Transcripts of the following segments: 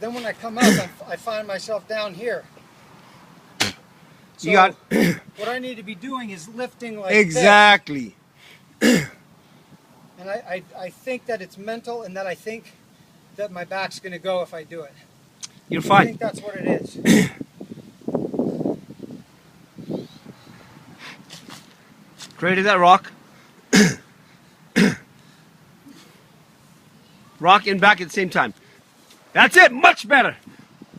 But then when I come up, I find myself down here. So You got what I need to be doing is lifting like exactly. this. And I think that it's mental, and that I think that my back's going to go if I do it. You're I fine. think that's what it is. Created that rock. Rock and back at the same time. That's it. Much better.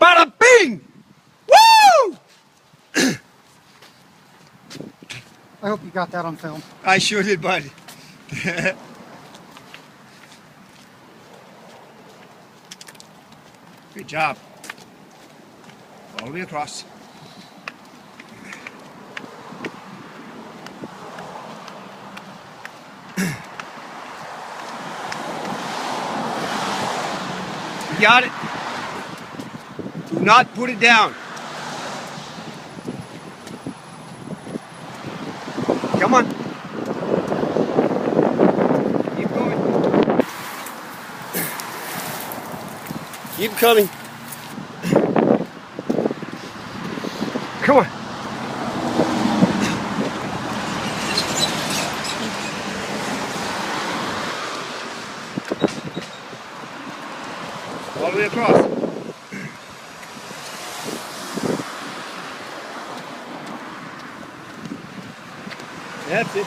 Bada bing! Woo! I hope you got that on film. I sure did, bud. Good job. All the way across. You got it. Do not put it down. Come on. Keep going. Keep coming. Come on. All the way across. That's it.